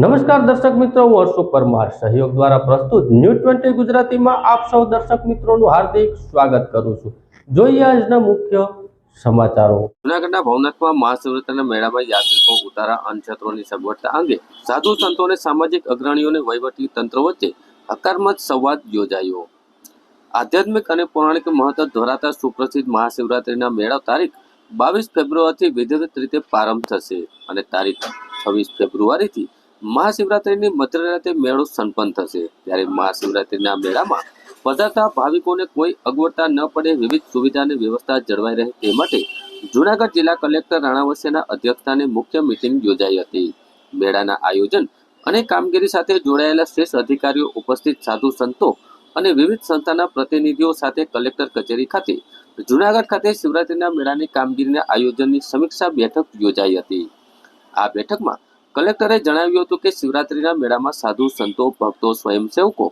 નમસ્કાર દર્શક મિત્રો, હું હર્ષો પરમાર સહયોગ દ્વારા પ્રસ્તુત ન્યૂઝ 20 ગુજરાતીમાં આપ સૌ દર્શક મિત્રોનું હાર્દિક સ્વાગત કરું છું। જોઈએ આજના મુખ્ય સમાચારો। જૂનાગઢના ભવનાથમાં મહાશિવરાત્રિના મેળામાં યાત્રિકો ઉતારા અન્નછત્રોની સગવડતા અંગે સાધુ સંતો અને સામાજિક અગ્રણીઓને વહીવટી તંત્ર વચ્ચે હકારમત સંવાદ યોજાયો। આધ્યાત્મિક અને પૌરાણિક મહત્વ ધરાવતા સુપ્રસિદ્ધ મહાશિવરાત્રિના મેળા તારીખ 22 ફેબ્રુઆરીથી વિધિવત રીતે પ્રારંભ થશે અને તારીખ 26 ફેબ્રુઆરીથી મહાશિવરાત્રિની મધ્યરાતે મેળો સંપન્ન થશે। ત્યારે મહાશિવરાત્રિના મેળામાં પધારતા ભાવિકોને કોઈ અગવડતા ન પડે, વિવિધ સુવિધાની વ્યવસ્થા જળવાઈ રહે તે માટે જૂનાગઢ જિલ્લા કલેક્ટર રાણા વસિયાના અધ્યક્ષસ્થાને મુખ્ય મીટિંગ યોજાઈ હતી। મેળાના આયોજન અને કામગીરી સાથે જોડાયેલા શ્રેષ્ઠ અધિકારીઓ, ઉપસ્થિત સાધુ સંતો અને વિવિધ સંસ્થાના પ્રતિનિધિઓ સાથે કલેક્ટર કચેરી ખાતે જૂનાગઢ ખાતે શિવરાત્રિના મેળાની કામગીરીના આયોજનની સમીક્ષા બેઠક યોજાઈ હતી। આ બેઠકમાં કલેક્ટરે જણાવ્યું હતું કે શિવરાત્રિના મેળામાં સાધુ સંતો, ભક્તો, સ્વયંસેવકો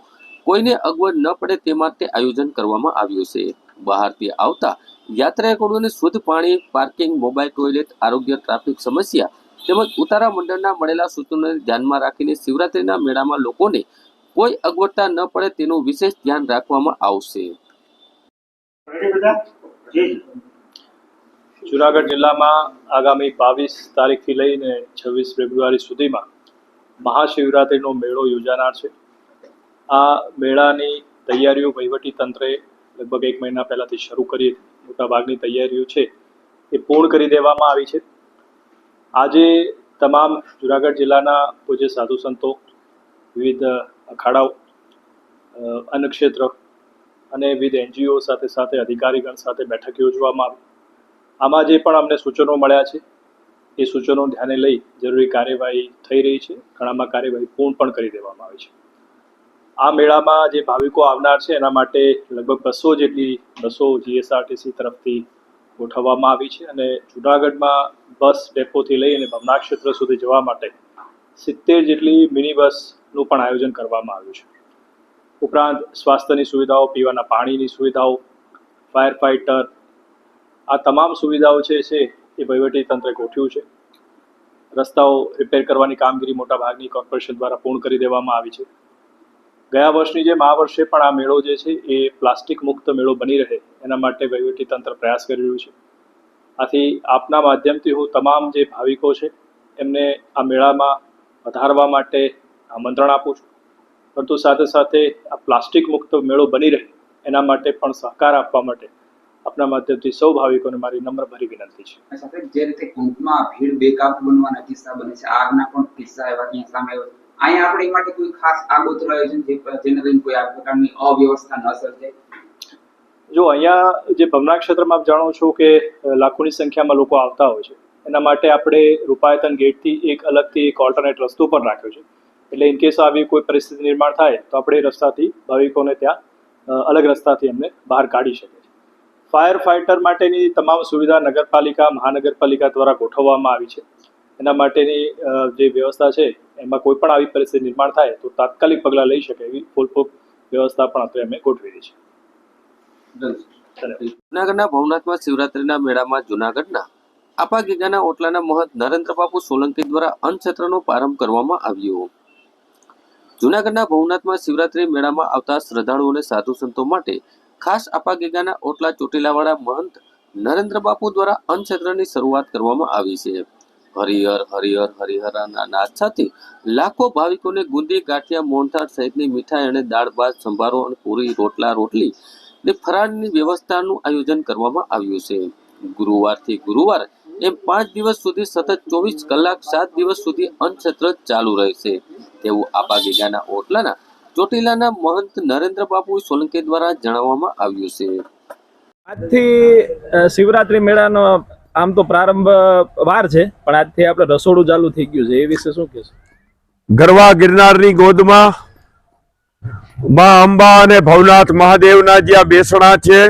કોઈને અગવડ ન પડે તે માટે આયોજન કરવામાં આવ્યું છે। બહારથી આવતા યાત્રાળુઓને શુદ્ધ પાણી, પાર્કિંગ, મોબાઈલ ટોયલેટ, આરોગ્ય, ટ્રાફિક સમસ્યા તેમજ ઉતારા મંડળના મળેલા સૂચનોને ધ્યાનમાં રાખીને શિવરાત્રિના મેળામાં લોકોને કોઈ અગવડતા ન પડે તેનું વિશેષ ધ્યાન રાખવામાં આવશે। જૂનાગઢ જિલ્લામાં આગામી 22 તારીખથી લઈને 26 ફેબ્રુઆરી સુધીમાં મહાશિવરાત્રિનો મેળો યોજાનાર છે। આ મેળાની તૈયારીઓ વહીવટી તંત્રે લગભગ 1 મહિના પહેલાંથી શરૂ કરી હતી। મોટાભાગની તૈયારીઓ છે એ પૂર્ણ કરી દેવામાં આવી છે। આજે તમામ જૂનાગઢ જિલ્લાના પૂજ્ય સાધુ સંતો, વિવિધ અખાડાઓ, અન્નક્ષેત્ર અને વિવિધ NGO સાથે સાથે અધિકારીગણ સાથે બેઠક યોજવામાં આવી। આમાં જે પણ અમને સૂચનો મળ્યા છે એ સૂચનો ધ્યાને લઈ જરૂરી કાર્યવાહી થઈ રહી છે। ઘણામાં કાર્યવાહી પૂર્ણ પણ કરી દેવામાં આવી છે। આ મેળામાં જે ભાવિકો આવનાર છે એના માટે લગભગ 200 જેટલી બસો GSRTC તરફથી ગોઠવવામાં આવી છે અને જૂનાગઢમાં બસ ડેપોથી લઈ અને ભવનાથ ક્ષેત્ર સુધી જવા માટે 70 જેટલી મિની બસનું પણ આયોજન કરવામાં આવ્યું છે। ઉપરાંત સ્વાસ્થ્યની સુવિધાઓ, પીવાના પાણીની સુવિધાઓ, ફાયર ફાઇટર, આ તમામ સુવિધાઓ છે એ વહીવટી તંત્રે ગોઠવ્યું છે। રસ્તાઓ રિપેર કરવાની કામગીરી મોટા ભાગની કોર્પોરેશન દ્વારા પૂર્ણ કરી દેવામાં આવી છે। ગયા વર્ષની જેમ આ વર્ષે પણ આ મેળો જે છે એ પ્લાસ્ટિક મુક્ત મેળો બની રહે એના માટે વહીવટી તંત્ર પ્રયાસ કરી રહ્યું છે। આથી આપના માધ્યમથી હું તમામ જે ભાવિકો છે એમને આ મેળામાં વધારવા માટે આમંત્રણ આપું છું, પરંતુ સાથે સાથે આ પ્લાસ્ટિક મુક્ત મેળો બની રહે એના માટે પણ સહકાર આપવા માટે આપના માધ્યમથી સૌ ભાવિકોને મારી નમ્રભરી વિનંતી છે। સાથે જે રીતે કુંભમાં ભીડ બેકાબુ બનવાના કિસ્સા બને છે, આગના પણ કિસ્સા એવા ત્યાં સામે આવ્યા છે, અહીંયા આપણે એ માટે કોઈ ખાસ આગોતરું આયોજન જેને લઈને કોઈ આ પ્રકારની અવ્યવસ્થા ન સર્જાય? જો અહીંયા જે ભવનાથ ક્ષેત્રમાં આપ જાણો છો કે લાખોની સંખ્યામાં લોકો આવતા હોય છે, એના માટે આપણે રૂપાયતન ગેટથી એક અલગથી એક ઓલ્ટરનેટ રસ્તો પણ રાખ્યો છે। એટલે ઇનકેસ આવી કોઈ પરિસ્થિતિ નિર્માણ થાય તો આપણે એ રસ્તાથી ભાવિકોને ત્યાં અલગ રસ્તાથી એમને બહાર કાઢી શકીએ। ફાયર ફાઇટર માટેની તમામ સુવિધા નગરપાલિકા, મહાનગરપાલિકા દ્વારા ગોઠવવામાં આવી છે। એના માટેની જે વ્યવસ્થા છે એમાં કોઈ પણ આવી પરિસ્થિતિ નિર્માણ થાય તો તાત્કાલિક પગલાં લઈ શકે એવી ફૂલપ્રૂફ વ્યવસ્થા પણ અત્યારે અમે ગોઠવી છે। જૂનાગઢના ભવનાથમાં શિવરાત્રિના મેળામાં જૂનાગઢના આપા ગીગાના ઓટલાના મહંત નરેન્દ્રબાપુ સોલંકી દ્વારા અન્નક્ષેત્રનો પ્રારંભ કરવામાં આવ્યો। જૂનાગઢના ભવનાથમાં શિવરાત્રિ મેળામાં આવતા શ્રદ્ધાળુઓને સાધુ સંતો માટે ખાસ આપા ગીગાના ઓટલા ચોટીલાવાળા મહંત નરેન્દ્રબાપુ દ્વારા અન્નક્ષેત્રની શરૂઆત કરવામાં આવી છે। હરિહર હરિહર હરિહરના નાદ સાથે લાખો ભાવિકોને ગુંદી, ગાંઠિયા, મોહનથાળ સહિતની મીઠાઈ અને દાળ ભાત, સંભારો અને પૂરી, રોટલા, રોટલી ને ફરાળની વ્યવસ્થાનું આયોજન કરવામાં આવ્યું છે। ગુરુવારથી ગુરુવાર એમ 5 દિવસ સુધી સતત 24 કલાક 7 દિવસ સુધી અન્નક્ષેત્ર ચાલુ રહેશે તેવું આપા ગીગાના ઓટલાના ચોટીલાના મહંત નરેન્દ્રબાપુ સોલંકી દ્વારા જણાવવામાં આવ્યું છે। આજથી શિવરાત્રી મેળાનો આમ તો પ્રારંભ વાર છે, પણ આજથી આપણે રસોડું ચાલુ થઈ ગયું છે, એ વિશે શું કહેશો? ગરવા ગિરનારની ગોદમાં મા અંબા અને ભવનાથ મહાદેવના જ્યાં બેસણા છે,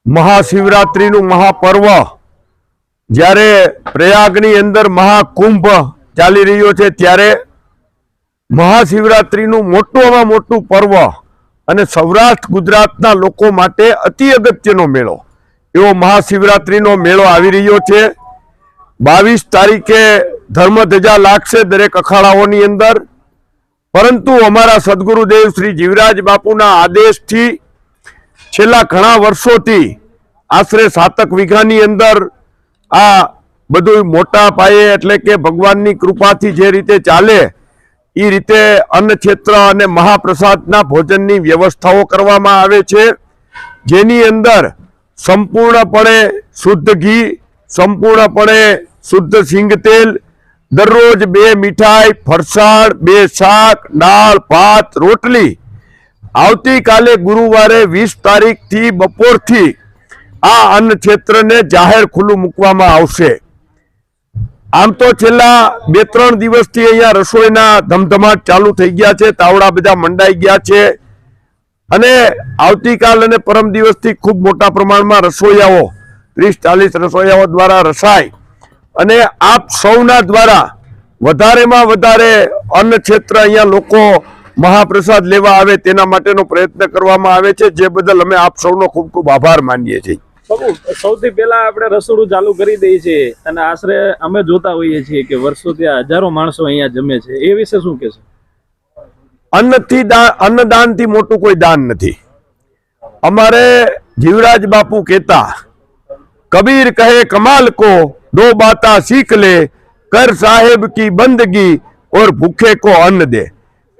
મહાશિવરાત્રીનું મહાપર્વ જ્યારે પ્રયાગની અંદર મહાકુંભ ચાલી રહ્યો છે ત્યારે મહાશિવરાત્રીનું મોટામાં મોટું પર્વ અને સૌરાષ્ટ્ર ગુજરાતના લોકો માટે અતિ અગત્યનો મેળો એવો મહાશિવરાત્રીનો મેળો આવી રહ્યો છે। 22 તારીખે ધર્મ ધજા લાગશે દરેક અખાડાઓની અંદર, પરંતુ અમારા સદગુરુદેવ શ્રી જીવરાજ બાપુના આદેશથી છેલ્લા ઘણા વર્ષોથી આશરે 7 વીઘાની અંદર આ બધું મોટા પાયે એટલે કે ભગવાનની કૃપાથી જે રીતે ચાલે એ રીતે અન્ન ક્ષેત્ર અને મહાપ્રસાદના ભોજનની વ્યવસ્થાઓ કરવામાં આવે છે, જેની અંદર સંપૂર્ણપણે શુદ્ધ ઘી, સંપૂર્ણપણે શુદ્ધ સિંગ તેલ, દરરોજ 2 મીઠાઈ, ફરસાણ, 2 શાક, દાળ, ભાત, રોટલી. આવતીકાલે ગુરુવારે 20 તારીખથી બપોરથી આ અન્ન ક્ષેત્રને જાહેર ખુલ્લું મૂકવામાં આવશે. આમ તો છેલ્લા 2-3 દિવસથી અહીંયા રસોઈના ધમધમાટ ચાલુ થઈ ગયા છે, તાવડા બધા મંડાઈ ગયા છે અને આવતીકાલ અને પરમ દિવસથી ખૂબ મોટા પ્રમાણમાં રસોઈયાઓ 30-40 રસોઈયાઓ દ્વારા રસાય અને આપ સૌના દ્વારા વધારેમાં વધારે અન્ન ક્ષેત્ર અહીંયા લોકો મહાપ્રસાદ લેવા આવે તેના માટેનો પ્રયત્ન કરવામાં આવે છે, જે બદલ અમે આપ સૌનો ખૂબ ખૂબ આભાર માનીએ છીએ. બાપુ, સૌથી પહેલા આપણે રસોડું ચાલુ કરી દઈએ છીએ અને આશરે અમે જોતા હોઈએ છીએ કે વર્ષોથી હજારો માણસો અહીંયા જમે છે, એ વિશે શું કહેશો? અન્નદાનથી મોટું કોઈ દાન નથી. અમારે જીવરાજ બાપુ કહેતા, કબીર કહે કમાલ કો 2 બાતા सीख ले, कर साहेब की बंदगी और भूखे को अन्न दे.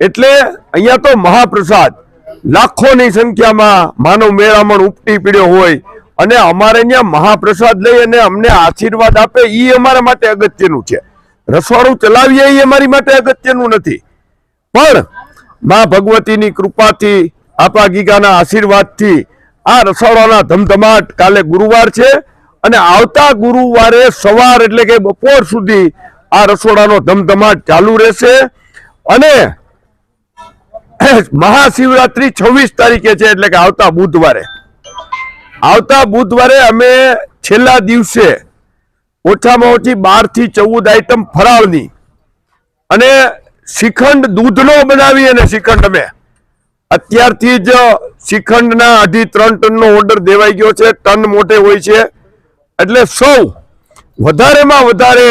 એટલે અહીંયા તો મહાપ્રસાદ લાખોની સંખ્યામાં માનવ મેળામણ ઉપટી પડ્યો હોય અને અમારે અહીંયા મહાપ્રસાદ લઈ અને અમને આશીર્વાદ આપે એ અમારા માટે અગત્યનું છે. રસોડું ચલાવીએ એ અમારી માટે અગત્યનું નથી, પણ મા ભગવતીની કૃપાથી, આપા ગીગાના આશીર્વાદથી આ રસોડાના ધમધમાટ કાલે ગુરુવાર છે અને આવતા ગુરુવારે સવાર એટલે કે બપોર સુધી આ રસોડાનો ધમધમાટ ચાલુ રહેશે અને મહાશિવરાત્રી 26 તારીખે છે એટલે કે આવતા બુધવારે અમે છેલ્લા દિવસે ઓછામાં ઓછી 12 થી 14 આઈટમ ફરાળની અને શ્રીખંડ દૂધનો બનાવી અને શ્રીખંડ અમે અત્યારથી જ શ્રીખંડના 2.5-3 ટનનો ઓર્ડર દેવાઈ ગયો છે. ટન મોટે હોય છે એટલે સૌ વધારેમાં વધારે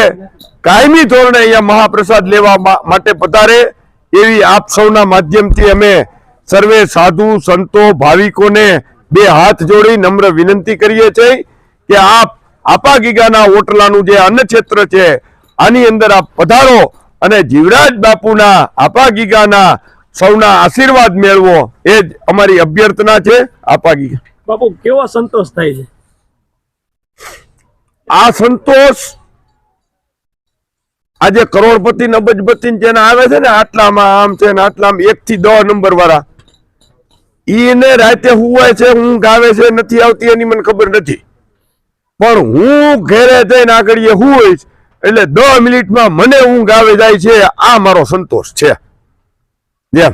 કાયમી ધોરણે અહીંયા મહાપ્રસાદ લેવા માટે પધારે એવી આપ સૌના માધ્યમથી અમે સર્વે સાધુ સંતો ભાવિકોને 2 હાથ જોડી નમ્ર વિનંતી કરીએ છીએ કે આપ આપા ગીગાના ઓટલાનું જે અન્ન ક્ષેત્ર છે આની અંદર આપ પધારો અને જીવરાજ બાપુના આપા ગીગાના સૌના આશીર્વાદ મેળવો, એ જ અમારી અભ્યર્થના છે. આપા ગીગા બાપુ, કેવો સંતોષ થાય છે? આ સંતોષ આજે કરોડપતિ ને અબજપતિ જેને આવે છે ને, આટલામાં આમ છે ને આટલામાં 1 થી 10 નંબર વાળા, ઈને રાતે હુવાય છે, ઊંઘ આવે છે નથી આવતી એની મને ખબર નથી, પણ હું ઘેરે જઈને આગળ હુઈશ એટલે 10 મિનિટમાં મને ઊંઘ આવે જાય છે. આ મારો સંતોષ છે. જેમ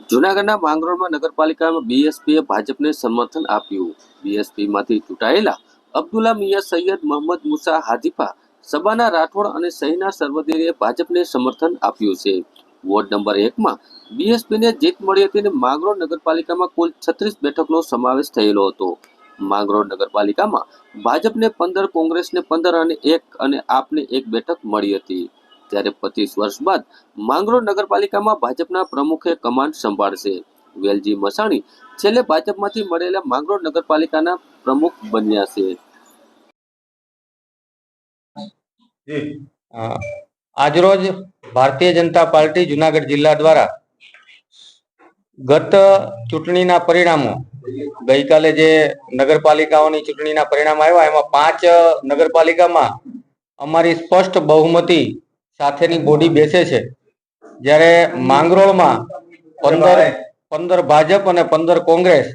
જૂનાગઢના માંગરોળમાં નગરપાલિકામાં બીએસપીએ ભાજપને સમર્થન આપ્યું. બીએસપીમાંથી ચૂંટાયેલા અબ્દુલ્લા મિયા સૈયદ, મોહમ્મદ મુસા હાજીફા, સબાના રાઠોડ અને સહીના સરવદીએ ભાજપને સમર્થન આપ્યું છે. વોર્ડ નંબર 1માં બીએસપીને જીત મળી હતી અને માંગરોળ નગરપાલિકામાં કુલ 36 બેઠકનો સમાવેશ થયેલો હતો. માંગરોળ નગરપાલિકામાં ભાજપને 15, કોંગ્રેસને 15 અને આપને 1 બેઠક મળી હતી. ત્યારે 25 વર્ષ બાદ માંગરોળ નગરપાલિકામાં ભાજપના પ્રમુખે કમાન્ડ સંભાળશે. વેલજી મસાણી છેલ્લે ભાજપમાંથી મળેલા માંગરોળ નગરપાલિકાના પ્રમુખ બન્યા છે. આજરોજ ભારતીય જનતા પાર્ટી જુનાગઢ જિલ્લા દ્વારા ગત ચૂંટણીના પરિણામો, ગઈકાલે જે નગરપાલિકાઓની ચૂંટણીના પરિણામ આવ્યા એમાં 5 નગરપાલિકામાં અમારી સ્પષ્ટ બહુમતી સાથેની બોડી બેસે છે, જ્યારે માંગરોળમાં 15 ભાજપ અને 15 કોંગ્રેસ,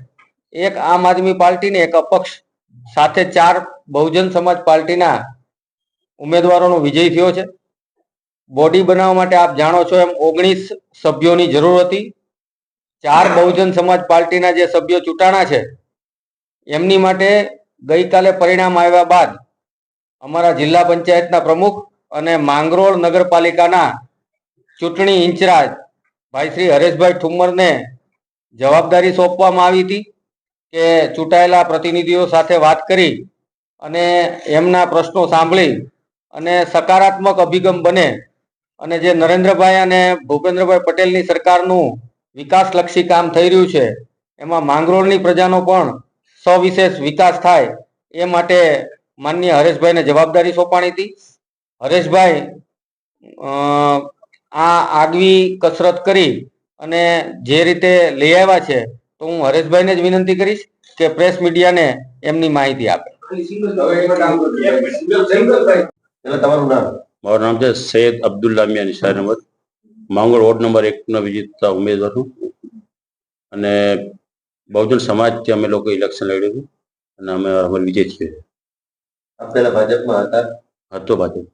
1 આમ આદમી પાર્ટી ને 1 અપક્ષ સાથે 4 બહુજન સમાજ પાર્ટીના ઉમેદવારોનો વિજય થયો છે. બોડી બનાવવા માટે આપ જાણો છો એમ 19 સભ્યોની જરૂર હતી. 4 બહુજન સમાજ પાર્ટીના જે સભ્યો ચૂંટાણા છે એમની માટે ગઈકાલે પરિણામ આવ્યા બાદ અમારા જિલ્લા પંચાયતના પ્રમુખ અને માંગરોળ નગરપાલિકાના ચૂંટણી ઇન્ચાર્જ ભાઈ શ્રી હરેશભાઈ ઠુમ્મરને જવાબદારી સોંપવામાં આવી હતી કે ચૂંટાયેલા પ્રતિનિધિઓ સાથે વાત કરી અને એમના પ્રશ્નો સાંભળી અને સકારાત્મક અભિગમ બને અને જે નરેન્દ્રભાઈ અને ભૂપેન્દ્રભાઈ પટેલની સરકારનું વિકાસલક્ષી કામ થઈ રહ્યું છે એમાં માંગરોળની પ્રજાનો પણ સવિશેષ વિકાસ થાય એ માટે માનનીય હરેશભાઈને જવાબદારી સોંપાણી હતી. હરેશભાઈ આ આગવી કસરત કરી અને જે રીતે લઈ આવ્યા છે તો હું હરેશભાઈને જ વિનંતી કરીશ કે પ્રેસ મીડિયાને એમની માહિતી આપે. મારું નામ છે સૈયદ અબ્દુલ્લા મિયા નિશાન અહમદ, માંગરોળ વોર્ડ નંબર 1 નો વિજેતા ઉમેદવાર છું અને બહુજન સમાજથી અમે લોકો ઇલેક્શન લડ્યું હતું અને અમે વિજય છીએ. પેલા ભાજપમાં હતા? હતો ભાજપ.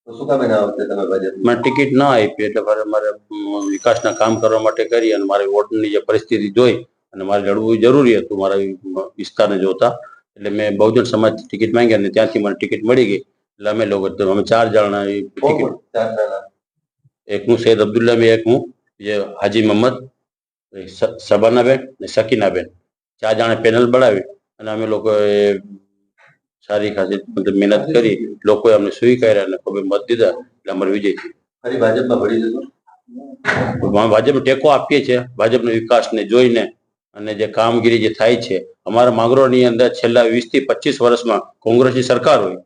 તો શું કામ ના આવતે તમે ભાજપ? મને ટિકિટ ના આપી એટલે મારે વિકાસના કામ કરવા માટે કરી અને મારી વોર્ડની જે પરિસ્થિતિ જોઈ અને મારે લડવું જરૂરી હતું મારા વિસ્તારને જોતા, એટલે મેં બહુજન સમાજથી ટિકિટ માંગી અને ત્યાંથી મને ટિકિટ મળી ગઈ. એટલે અમે લોકો 4 જણા ટિકિટ, એક હું સૈયદ અબ્દુલ્લા મિયા, એક હું જે હાજી મોહમ્મદ, શબાનાબેન ને શકીનાબેન, 4 જણા પેનલ બનાવી અને અમે લોકોએ સારી ખાસી મતલબ મહેનત કરી. લોકોએ અમને સ્વીકાર્યા અને ખૂબ મત દીધા એટલે અમારો વિજય છે. ફરી ભાજપમાં ભળી જશો? ભાજપને ટેકો આપીએ છીએ, ભાજપના વિકાસને જોઈને અને જે કામગીરી જે થાય છે. અમારા માંગરોળની અંદર છેલ્લા 20 થી 25 વર્ષમાં કોંગ્રેસની સરકાર હોય,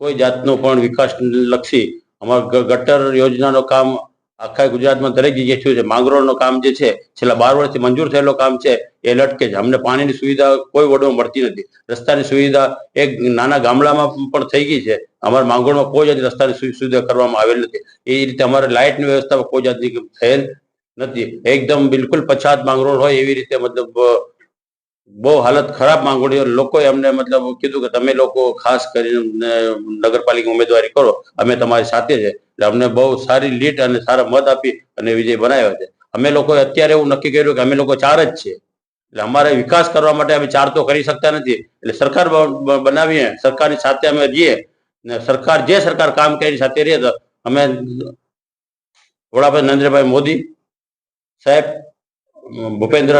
કોઈ જાતનો પણ વિકાસ લક્ષી અમારા ગટર યોજનાનો કામ આખા ગુજરાતમાં દરેક જગ્યાએ થયું છે. માંગરોળનો કામ જે છે છેલ્લા 12 વર્ષથી મંજૂર થયેલો કામ છે એ લટકે છે. અમને પાણીની સુવિધા કોઈ વોર્ડમાં મળતી નથી. રસ્તાની સુવિધા એક નાના ગામડામાં પણ થઈ ગઈ છે. અમારા માંગરોળમાં કોઈ જાતની રસ્તાની સુવિધા કરવામાં આવેલ નથી. એ રીતે અમારે લાઇટની વ્યવસ્થા કોઈ જાતની થયેલ નથી. એકદમ બિલકુલ પછાત માંગરોળ હોય એવી રીતે મતલબ બહુ હાલત ખરાબ માંગરોળ. લોકોએ અમને મતલબ કીધું કે તમે લોકો ખાસ કરીને નગરપાલિકા ઉમેદવારી કરો, અમે તમારી સાથે છે. એટલે અમને બહુ સારી લીડ અને સારા મત આપી અને વિજય બનાવ્યો છે. અમે લોકોએ અત્યારે એવું નક્કી કર્યું કે અમે લોકો 4 જ છે એટલે અમારે વિકાસ કરવા માટે અમે 4 તો કરી શકતા નથી. એટલે સરકાર બનાવીએ, સરકારની સાથે અમે રહીએ ને સરકાર જે સરકાર કામ કરી સાથે રહીએ તો અમે વડાપ્રધાન નરેન્દ્રભાઈ મોદી સાહેબ, ભૂપેન્દ્ર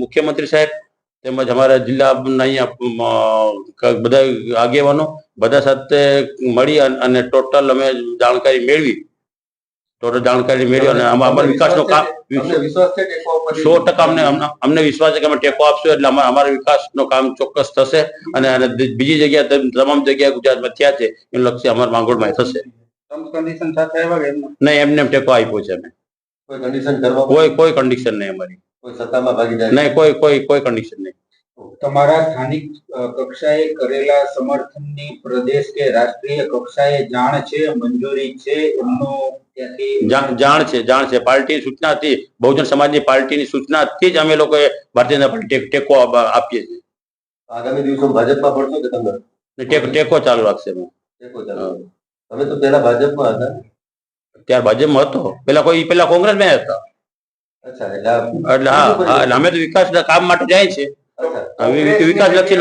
મુખ્યમંત્રી સાહેબ તેમજ અમારા જિલ્લાના અહીંયા બધા આગેવાનો બધા સાથે મળી અને ટોટલ અમે જાણકારી મેળવી અને અમારા વિકાસનો કામ 100% અમને વિશ્વાસ છે કે અમે ટેકો આપશું એટલે અમારા વિકાસનો કામ ચોક્કસ થશે અને બીજી જગ્યાએ તમામ જગ્યાએ ગુજરાતમાં થયા છે એનું લક્ષ્ય અમારા માંગરોળમાં થશે. નહીં, એમને ટેકો આપ્યો છે અમે. કોઈ કન્ડિશન નહીં અમારી. નહીં, કોઈ કન્ડિશન નહીં. તમારા સ્થાનિક કક્ષાએ કરેલા સમર્થનની પ્રદેશ કે રાષ્ટ્રીય કક્ષાએ જાણ છે, મંજૂરી છે એમનું? જાણ છે. પાર્ટીની સૂચનાથી, બહુજન સમાજની પાર્ટીની સૂચનાથી જ અમે લોકોએ ભારતીય જનતા પાર્ટી ટેકો આપીએ છીએ. આગામી દિવસોમાં ભાજપમાં પડશો કે તમે? ટેકો ચાલુ રાખશે. તમે તો પહેલા ભાજપમાં હતા? ત્યારે ભાજપમાં હતો. પેલા કોંગ્રેસમાં હતા. અચ્છા, એટલે હા, અમે તો વિકાસના કામ માટે જાય છે. વિકાસ લક્ષી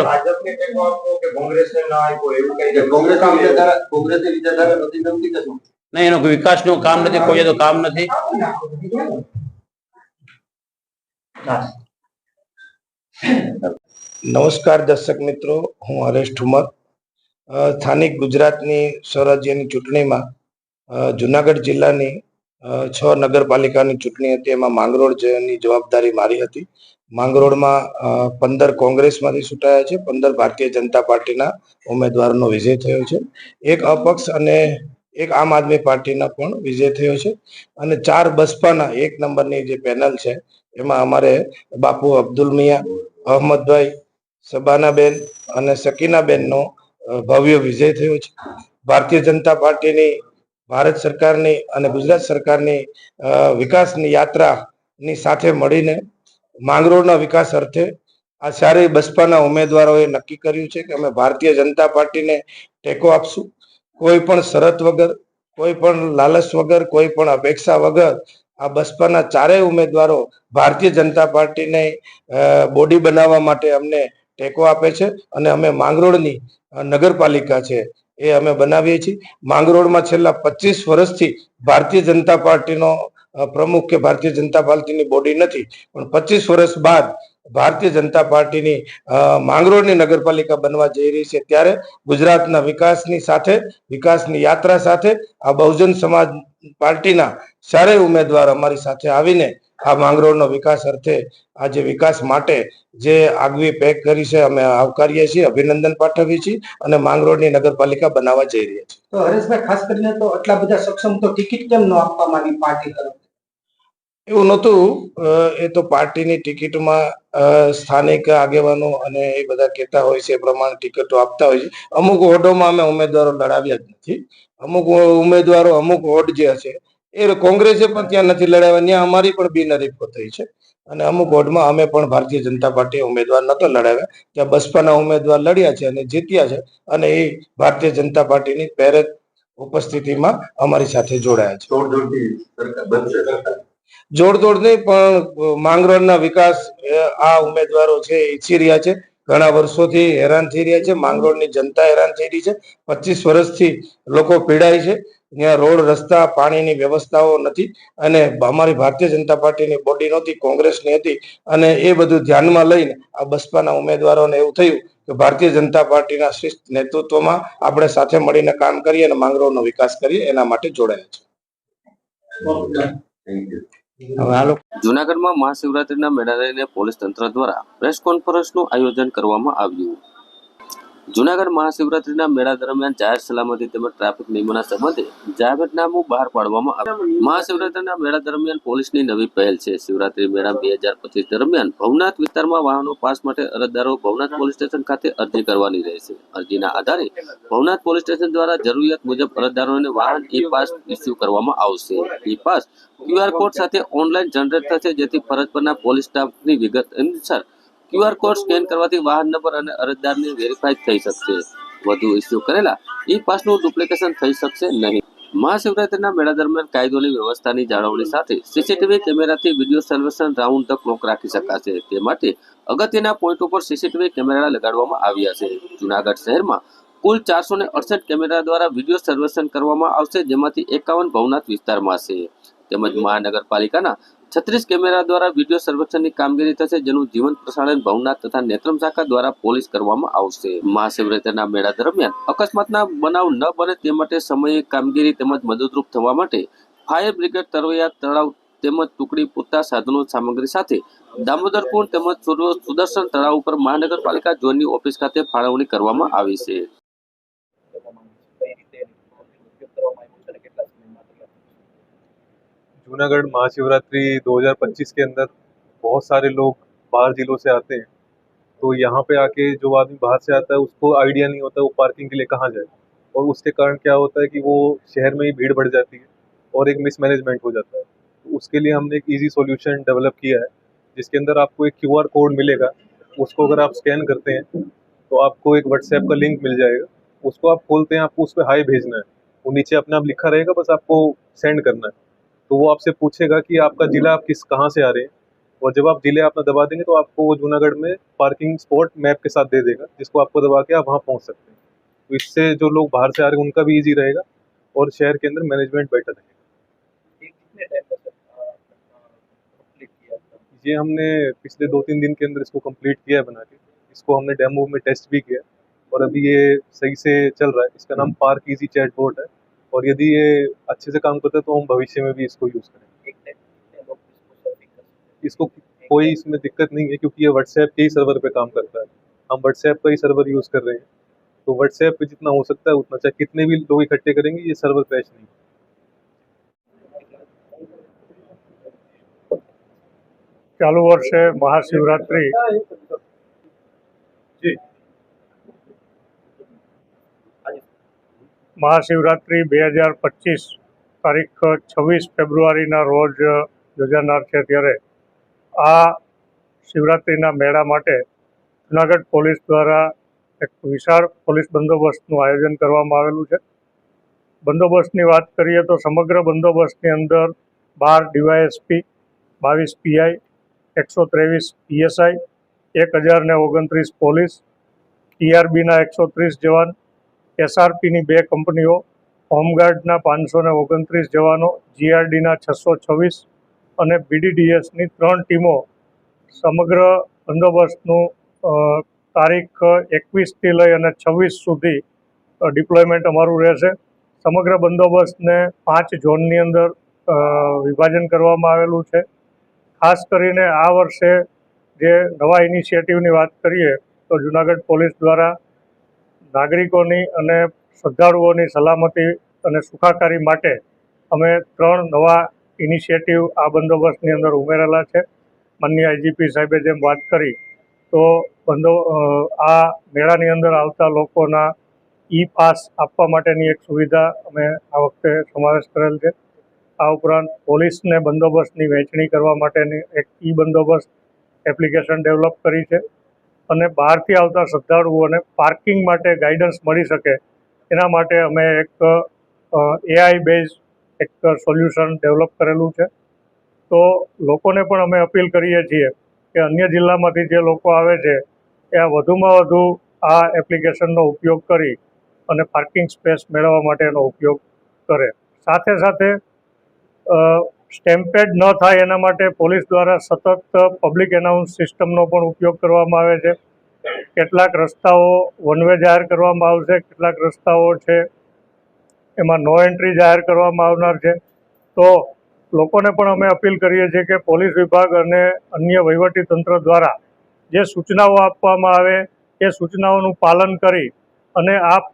નહીં, એનો વિકાસનું કામ નથી, કોઈ તો કામ નથી. નમસ્કાર દર્શક મિત્રો, હું હરેશ ઠુમર. સ્થાનિક ગુજરાતની સ્વરાજ્યની ચૂંટણીમાં જુનાગઢ જિલ્લાની 6 નગરપાલિકાની ચૂંટણી હતી. એમાં માંગરોળની જવાબદારી મારી હતી. માંગરોળમાં 15 કોંગ્રેસમાંથી ચૂંટાયા છે, 15 ભારતીય જનતા પાર્ટીના ઉમેદવારનો વિજય થયો છે. એક અપક્ષ અને એક આમ આદમી પાર્ટીના પણ વિજય થયો છે અને 4 બસપાના 1 નંબરની જે પેનલ છે એમાં અમારે બાપુ અબ્દુલ મિયા, અહમદભાઈ, શબાનાબેન અને શકીનાબેનનો ભવ્ય વિજય થયો છે. ભારતીય જનતા પાર્ટીની, ભારત સરકારની અને ગુજરાત સરકારની વિકાસની યાત્રાની સાથે મળીને માંગરોળના વિકાસ અર્થે આ 4 બસપાના ઉમેદવારોએ નક્કી કર્યું છે કે અમે ભારતીય જનતા પાર્ટીને ટેકો આપશું. કોઈ પણ શરત વગર, કોઈ પણ લાલચ વગર, કોઈ પણ અપેક્ષા વગર આ બસપાના 4 ઉમેદવારો ભારતીય જનતા પાર્ટીને બોડી બનાવવા માટે અમને ટેકો આપે છે અને અમે માંગરોળની નગરપાલિકા છે એ અમે બનાવીએ છીએ. માંગરોળમાં છેલ્લા 25 વર્ષથી ભારતીય જનતા પાર્ટીનો પ્રમુખ કે ભારતીય જનતા પાર્ટીની બોડી નથી, પણ 25 વર્ષ બાદ ભારતીય જનતા પાર્ટીની માંગરોળની નગરપાલિકા બનવા જઈ રહી છે, ત્યારે ગુજરાતના વિકાસની સાથે, વિકાસની યાત્રા સાથે આ બહુજન સમાજ પાર્ટીના ચારેય ઉમેદવાર અમારી સાથે આવીને આ માંગરોળનો વિકાસ અર્થે આજે વિકાસ માટે જે આગવી પહેલ કરી છે અમે આવકારીએ છીએ, અભિનંદન પાઠવીએ છીએ અને માંગરોળની નગરપાલિકા બનાવવા જઈ રહ્યા છીએ. તો હરેશભાઈ, ખાસ કરીને તો આટલા બધા સક્ષમ તો ટિકિટ કેમ ન આપવામાં આવી પાર્ટી તરફથી? એવું નહોતું, એ તો પાર્ટીની ટિકિટમાં સ્થાનિક આગેવાનો અને એ બધા કહેતા હોય છે એ પ્રમાણે ટિકિટો આપતા હોય છે. અમુક વોર્ડોમાં અમે ઉમેદવારો લડાવ્યા જ નથી. અમુક ઉમેદવારો અમુક વોર્ડ જે હશે એ કોંગ્રેસે પણ ત્યાં નથી લડાવ્યા, ત્યાં અમારી પણ બિનહરીફો થઈ છે. અને અમુક વોર્ડમાં અમે પણ ભારતીય જનતા પાર્ટી ઉમેદવાર નતો લડાવ્યા, ત્યાં બસપાના ઉમેદવાર લડ્યા છે અને જીત્યા છે. અને એ ભારતીય જનતા પાર્ટીની પ્રેરક ઉપસ્થિતિમાં અમારી સાથે જોડાયા છે. જોડતોડ નહીં, પણ માંગરોળના વિકાસ આ ઉમેદવારો છે ઈચ્છી રહ્યા છે. ઘણા વર્ષોથી હેરાન થઈ રહ્યા છે, માંગરોળની જનતા હેરાન થઈ રહી છે. 25 વર્ષથી લોકો પીડાય છે. ત્યાં રોડ, રસ્તા, પાણીની વ્યવસ્થાઓ નથી અને અમારી ભારતીય જનતા પાર્ટીની બોડી નહોતી, કોંગ્રેસની હતી. અને એ બધું ધ્યાનમાં લઈને આ બસપાના ઉમેદવારોને એવું થયું કે ભારતીય જનતા પાર્ટીના શિસ્ત નેતૃત્વમાં આપણે સાથે મળીને કામ કરીએ અને માંગરોળનો વિકાસ કરીએ, એના માટે જોડાયા છે. જૂનાગઢમાં મહાશિવરાત્રીના મેળાને લઈને પોલીસ તંત્ર દ્વારા પ્રેસ કોન્ફરન્સનું આયોજન કરવામાં આવ્યું. જૂનાગઢ મહાશિવરાત્રીના મેળા દરમિયાન જાહેર સલામતી તેમજ ટ્રાફિક નિયમોના સંબંધે જાહેરનામું બહાર પાડવામાં આવ્યું. મહાશિવરાત્રીના મેળા દરમિયાન પોલીસની નવી પહેલ છે. શિવરાત્રી મેળા 2025 દરમિયાન ભવનાથ વિસ્તારમાં વાહનો પાસ માટે અરજદારો ભવનાથ પોલીસ સ્ટેશન ખાતે અરજી કરવાની રહેશે. અરજીના આધારે ભવનાથ પોલીસ સ્ટેશન દ્વારા જરૂરિયાત મુજબ અરજદારોને વાહન ઈ પાસ ઇસ્યુ કરવામાં આવશે. ઈ પાસ QR કોડ સાથે ઓનલાઈન જનરેટ થશે, જેથી ફરજ પરના પોલીસ સ્ટાફની વિગત અનુસાર QR કોડ સ્કેન કરવાથી વાહન નંબર અને અરજદારની વેરીફાઈ થઈ શકશે. વધુ ઇસ્યુ કરેલા ઈ પાસનું ડુપ્લિકેશન થઈ શકશે નહીં. મહાશિવરાત્રીના મેળા દરમિયાન કાયદોની વ્યવસ્થાની જાળવણી સાથે સીસીટીવી કેમેરાથી video surveillance round the clock રાખી શકાશે. તે માટે અગત્યના પોઈન્ટ ઉપર સીસીટીવી કેમેરા લગાડવામાં આવ્યા છે. જૂનાગઢ શહેરમાં કુલ 468 કેમેરા દ્વારા વિડીયો સર્વેલન્સ કરવામાં આવશે, જેમાંથી 51 ભવનાથ વિસ્તારમાં છે. તેમજ મહાનગરપાલિકાના 36 કેમેરા દ્વારા વિડીયો સર્વેક્ષણની કામગીરી થશે, જેનું જીવંત પ્રસારણ ભવનાથ તથા નેત્રમ શાખા દ્વારા પોલીસ કરવામાં આવશે. મહાશિવરાત્રીના મેળા દરમિયાન અકસ્માતના બનાવ ન બને તે માટે સમયે કામગીરી તેમજ મદદરૂપ થવા માટે ફાયર બ્રિગેડ, તરવૈયા તળાવ તેમજ ટુકડી પૂરતા સાધનો સામગ્રી સાથે દામોદરકુંડ તેમજ સુદર્શન તળાવ ઉપર મહાનગરપાલિકા ઝોનની ઓફિસ ખાતે ફાળવણી કરવામાં આવી છે. जूनागढ़ महाशिवरात्रि 2025 के अंदर बहुत सारे लोग बाहर जिलों से आते हैं, तो यहाँ पे आके जो आदमी बाहर से आता है उसको आइडिया नहीं होता है वो पार्किंग के लिए कहाँ जाए, और उसके कारण क्या होता है कि वो शहर में ही भीड़ बढ़ जाती है और एक मिसमैनेजमेंट हो जाता है. तो उसके लिए हमने एक इजी सॉल्यूशन डेवलप किया है, जिसके अंदर आपको एक QR कोड मिलेगा. उसको अगर आप स्कैन करते हैं तो आपको एक व्हाट्सएप का लिंक मिल जाएगा. उसको आप खोलते हैं, आपको उस पर हाई भेजना है, वो नीचे अपने आप लिखा रहेगा, बस आपको सेंड करना है. तो वो आपसे पूछेगा कि आपका जिला, आप कहाँ से आ रहे हैं, और जब आप जिले अपना दबा देंगे तो आपको वो जूनागढ़ में पार्किंग स्पॉट मैप के साथ दे देगा, जिसको आपको दबा के आप वहाँ पहुँच सकते हैं. तो इससे जो लोग बाहर से आ रहे हैं उनका भी ईजी रहेगा और शहर के अंदर मैनेजमेंट बेटर रहेगा. ये हमने पिछले 2-3 दिन के अंदर इसको कंप्लीट किया है बना के. इसको हमने डेमो में टेस्ट भी किया और अभी ये सही से चल रहा है. इसका नाम पार्क इजी चैटबॉट है, और यदि ये अच्छे से काम करता है तो हम भविष्य में भी इसको यूज़ करेंगे. इसको कोई इसमें दिक्कत नहीं है, क्योंकि ये व्हाट्सएप के ही सर्वर पे काम करता है. हम व्हाट्सएप का ही सर्वर यूज़ कर रहे हैं, तो व्हाट्सएप पे जितना हो सकता है उतना, चाहे कितने भी लोग इकट्ठे करेंगे, ये सर्वर क्रैश नहीं. ચાલુ વર્ષે મહાશિવરાત્રિ મહાશિવરાત્રિ 2025 તારીખ 26 ફેબ્રુઆરીના રોજ યોજાનાર છે, ત્યારે આ શિવરાત્રિના મેળા માટે જૂનાગઢ પોલીસ દ્વારા એક વિશાળ પોલીસ બંદોબસ્તનું આયોજન કરવામાં આવેલું છે. બંદોબસ્તની વાત કરીએ તો સમગ્ર બંદોબસ્તની અંદર 12 DYSP, 22 PI, 123 PSI, 1029 પોલીસ, TRBના 130 જવાન, SRPની 2 કંપનીઓ, હોમગાર્ડના 529 જવાનો, GRDના 626 અને BDDSની 3 ટીમો સમગ્ર બંદોબસ્તનું તારીખ 21થી લઈ અને 26 સુધી ડિપ્લોયમેન્ટ અમારું રહેશે. સમગ્ર બંદોબસ્તને 5 ઝોનની અંદર વિભાજન કરવામાં આવેલું છે. ખાસ કરીને આ વર્ષે જે નવા ઇનિશિયેટિવની વાત કરીએ તો જૂનાગઢ પોલીસ દ્વારા નાગરિકોની અને શ્રદ્ધાળુઓની સલામતી અને સુખાકારી માટે અમે 3 નવા ઇનિશિયેટિવ આ બંદોબસ્તની અંદર ઉમેરેલા છે. માનનીય આઈજીપી સાહેબે જેમ વાત કરી તો આ મેળાની અંદર આવતા લોકોના પાસ આપવા માટેની એક સુવિધા અમે આ વખતે સમાવેશ કરેલ છે. આ ઉપરાંત પોલીસને બંદોબસ્તની વહેંચણી કરવા માટેની એક બંદોબસ્ત એપ્લિકેશન ડેવલપ કરી છે અને બહારથી આવતા શ્રદ્ધાળુઓને પાર્કિંગ માટે ગાઈડન્સ મળી શકે એના માટે અમે એક AI બેઝ એક સોલ્યુશન ડેવલપ કરેલું છે. તો લોકોને પણ અમે અપીલ કરીએ છીએ કે અન્ય જિલ્લામાંથી જે લોકો આવે છે એ વધુમાં વધુ આ એપ્લિકેશનનો ઉપયોગ કરી અને પાર્કિંગ સ્પેસ મેળવવા માટેનો ઉપયોગ કરે. સાથે સાથે સ્ટેમ્પેડ ન થાય એના માટે પોલીસ દ્વારા સતત પબ્લિક એનાઉન્સ સિસ્ટમનો પણ ઉપયોગ કરવામાં આવે છે. કેટલાક રસ્તાઓ વન વે જાહેર કરવામાં આવશે, કેટલાક રસ્તાઓ છે એમાં નો એન્ટ્રી જાહેર કરવામાં આવનાર છે. તો લોકોને પણ અમે અપીલ કરીએ છીએ કે પોલીસ વિભાગ અને અન્ય વહીવટી તંત્ર દ્વારા જે સૂચનાઓ આપવામાં આવે એ સૂચનાઓનું પાલન કરી અને આપ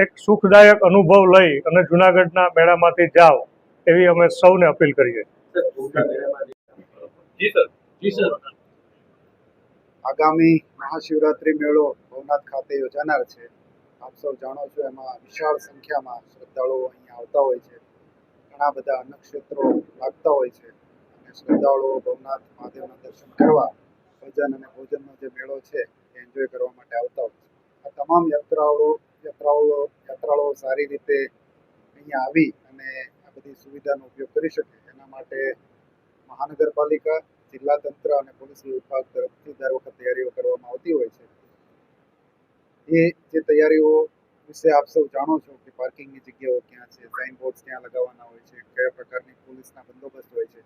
એક સુખદાયક અનુભવ લઈ અને જૂનાગઢના મેળામાંથી જાઓ એવી અમે સૌને અપીલ કરીએ. આગામી મહાશિવરાત્રિ મેળો ભવનાથ ખાતે યોજાનાર છે. આપ સૌ જાણો છો એમાં વિશાળ સંખ્યામાં શ્રદ્ધાળુઓ અહીંયા આવતા હોય છે. ઘણા બધા નક્ષત્રો લાગતા હોય છે અને શ્રદ્ધાળુઓ ભવનાથ મહાદેવના દર્શન કરવા ભજન અને ભોજનનો જે મેળો છે એ એન્જોય કરવા માટે આવતા હોય છે. આ તમામ યાત્રાળુઓ સારી રીતે અહીંયા આવી અને આ બધી સુવિધાનો ઉપયોગ કરી શકે એના માટે મહાનગરપાલિકા, જિલ્લા તંત્ર અને પોલીસ વિભાગ તરફથી દર વખત તૈયારીઓ કરવામાં આવતી હોય છે. એ જે તૈયારીઓ વિશે આપ સૌ જાણો છો કે પાર્કિંગની જગ્યાઓ ક્યાં છે, સાઇન બોર્ડ્સ ક્યાં લગાવવાના હોય છે, કયા પ્રકારની પોલીસના બંદોબસ્ત હોય છે.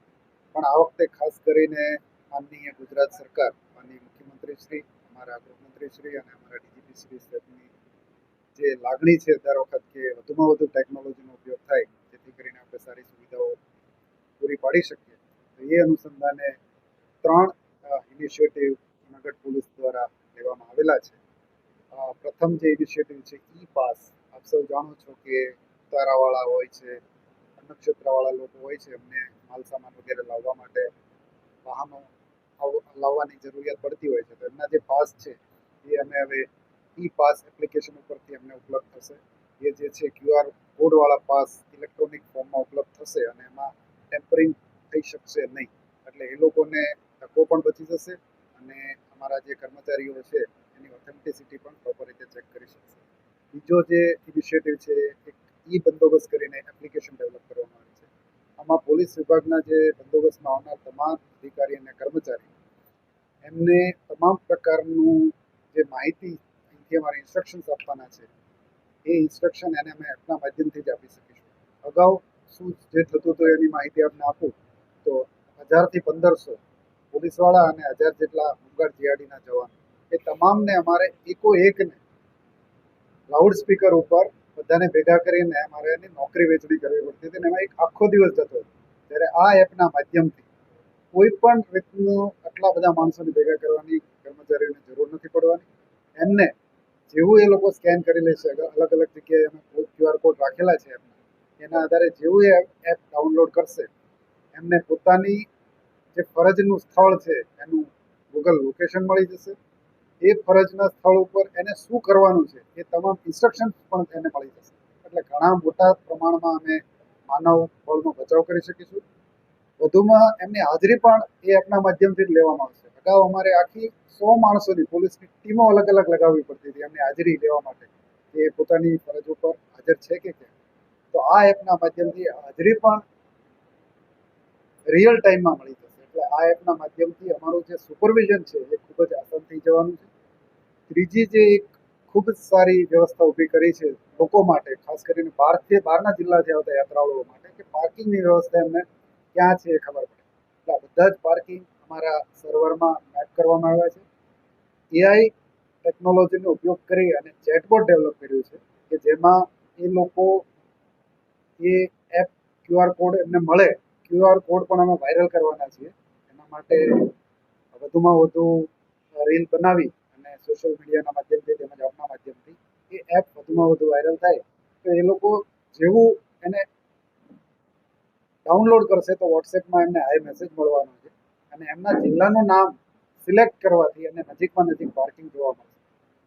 પણ આ વખતે ખાસ કરીને માનનીય ગુજરાત સરકાર, માનનીય મુખ્યમંત્રી શ્રી, અમારા ગૃહમંત્રી શ્રી અને અમારા ડીજીપી શ્રી સાહેબની જે લાગણી છે દર વખત કે વધુમાં વધુ ટેકનોલોજીનો ઉપયોગ થાય જેથી કરીને આપણે સારી સુવિધાઓ પૂરી પાડી શકીએ. તો એ અનુસંધાને 3 ઇનિશિયેટિવ જૂનાગઢ પોલીસ દ્વારા લેવામાં આવેલા છે. પ્રથમ જે ઇનિશિયેટિવ છે પાસ. આપ સૌ જાણો છો કે ઉતારાવાળા હોય છે, નક્ષત્રવાળા લોકો હોય છે, એમને માલ સામાન વગેરે લાવવા માટે વાહનો લાવવાની જરૂરિયાત પડતી હોય છે. તો એમના જે પાસ છે એ અમે હવે પાસ એપ્લિકેશન ઉપરથી અમને ઉપલબ્ધ થશે. એ જે છે QR કોડવાળા પાસ ઇલેક્ટ્રોનિક ફોર્મમાં ઉપલબ્ધ થશે અને એમાં ટેમ્પરિંગ થઈ શકશે નહીં. એટલે એ લોકોને ધક્કો પણ બચી જશે અને અમારા જે કર્મચારીઓ છે એની ઓથેન્ટિસિટી પણ પ્રોપર રીતે ચેક કરી શકશે. બીજો જે ઇનિશિયેટિવ છે એક બંદોબસ્ત કરીને એપ્લિકેશન ડેવલપ કરવામાં આવી છે. આમાં પોલીસ વિભાગના જે બંદોબસ્તમાં આવનાર તમામ અધિકારી અને કર્મચારી એમને તમામ પ્રકારનું જે માહિતી અહીંથી અમારે ઇન્સ્ટ્રક્શન્સ આપવાના છે એ ઇન્સ્ટ્રક્શન એને અમે એપના માધ્યમથી જ આપી શકીશું. અગાઉ શું જે થતું હતું એની માહિતી આપને આપું તો 1000 થી 1500 પોલીસવાળા અને 1000 જેટલા હોમગાર્ડ જીઆરડીના જવાનો એ તમામને અમારે એકને લાઉડ સ્પીકર ઉપર બધાને ભેગા કરીને અમારે એની નોકરી વેચણી કરવી પડતી હતી અને એમાં એક આખો દિવસ જતો હતો. ત્યારે આ એપના માધ્યમથી કોઈ પણ રીતનું આટલા બધા માણસોને ભેગા કરવાની કર્મચારીઓને જરૂર નથી પડવાની. એમને જેવું એ લોકો સ્કેન કરી લેશે, અલગ અલગ જગ્યાએ અમે QR કોડ રાખેલા છે એના આધારે જેવું એ એપ ડાઉનલોડ કરશે એમને પોતાની જે ફરજનું સ્થળ છે એનું ગૂગલ લોકેશન મળી જશે. એ ફરજના સ્થળ ઉપર એને શું કરવાનું છે એ તમામ ઇન્સ્ટ્રક્શન્સ પણ એને મળી જશે. એટલે ઘણા મોટા પ્રમાણમાં અમે માનવ બળનો બચાવ કરી શકીશું. વધુમાં એમની હાજરી પણ એ એપના માધ્યમથી જ લેવામાં આવશે. અગાઉ અમારે આખી 100 માણસોની પોલીસની ટીમો અલગ અલગ લગાવવી પડતી હતી એમની હાજરી લેવા માટે કે પોતાની ફરજ ઉપર હાજર છે કે કેમ. તો આ એપના માધ્યમથી હાજરી પણ રિયલ ટાઈમમાં મળી જશે. એટલે આ એપના માધ્યમથી અમારું જે સુપરવિઝન છે એ ખૂબ જ આસાન થઈ જવાનું છે. ત્રીજી જે એક ખૂબ જ સારી વ્યવસ્થા ઊભી કરી છે લોકો માટે, ખાસ કરીને બહારના જિલ્લાથી આવતા યાત્રાળુઓ માટે કે પાર્કિંગની વ્યવસ્થા એમને ક્યાં છે એ ખબર પડે. એટલે બધા જ પાર્કિંગ અમારા સર્વરમાં મેપ કરવામાં આવ્યા છે. એઆઈ ટેકનોલોજીનો ઉપયોગ કરી અને ચેટબોટ ડેવલપ કર્યું છે કે જેમાં એ લોકો એ એપ QR કોડ એમને મળે, QR કોડ પણ અમે વાયરલ કરવાના છીએ. એના માટે વધુમાં વધુ રીલ બનાવી અને સોશિયલ મીડિયાના માધ્યમથી તેમજ આપના માધ્યમથી એ એપ વધુમાં વધુ વાયરલ થાય તો એ લોકો જેવું એને ડાઉનલોડ કરશે તો વોટ્સએપમાં એમને હાઈ મેસેજ મળવાનો છે અને એમના જિલ્લાનું નામ સિલેક્ટ કરવાથી અને નજીકમાં નજીક પાર્કિંગ જોવા મળશે.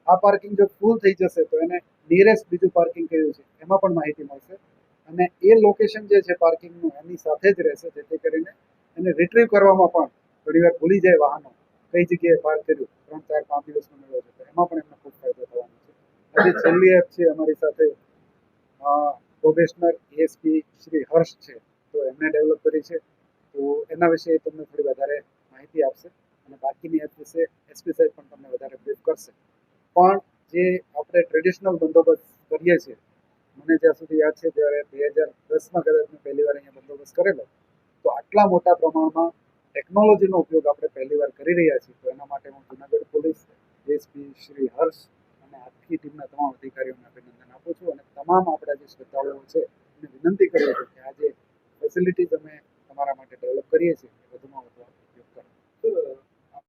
આ પાર્કિંગ જો ફૂલ થઈ જશે તો એને નિયરેસ્ટ બીજું પાર્કિંગ કયું છે એમાં પણ માહિતી મળશે અને એ લોકેશન જે છે પાર્કિંગનું એની સાથે જ રહેશે, જેથી કરીને એને રિટ્રીવ કરવામાં પણ ઘણીવાર ભૂલી જાય વાહનો કઈ જગ્યાએ પાર્ક કર્યું, 3, 4, 5 દિવસનો મેળો છે તો એમાં પણ એમને ખૂબ ફાયદો થવાનો છે. આજે છેલ્લી એપ છે અમારી સાથે પ્રોબેશનર એએસપી શ્રી હર્ષ છે, તો એમને ડેવલપ કરી છે, તો એના વિશે તમને થોડી વધારે માહિતી આપશે અને બાકીની એપ વિશે એસપી સાહેબ પણ તમને વધારે બ્રીફ કરશે. પણ જે આપણે ટ્રેડિશનલ બંદોબસ્ત કરીએ છીએ, મને જ્યાં સુધી યાદ છે ત્યારે 2010માં કદાચ મેં પહેલી વાર અહીંયા બંદોબસ્ત કરેલો, તો આટલા મોટા પ્રમાણમાં ટેકનોલોજીનો ઉપયોગ આપણે પહેલી વાર કરી રહ્યા છીએ. તો એના માટે હું જુનાગઢ પોલીસ એસપી શ્રી હર્ષ અને આખી ટીમના તમામ અધિકારીઓને અભિનંદન આપું છું અને તમામ આપણા જે શ્રદ્ધાળુઓ છે એને વિનંતી કરું છું કે આ જે ફેસિલિટીઝ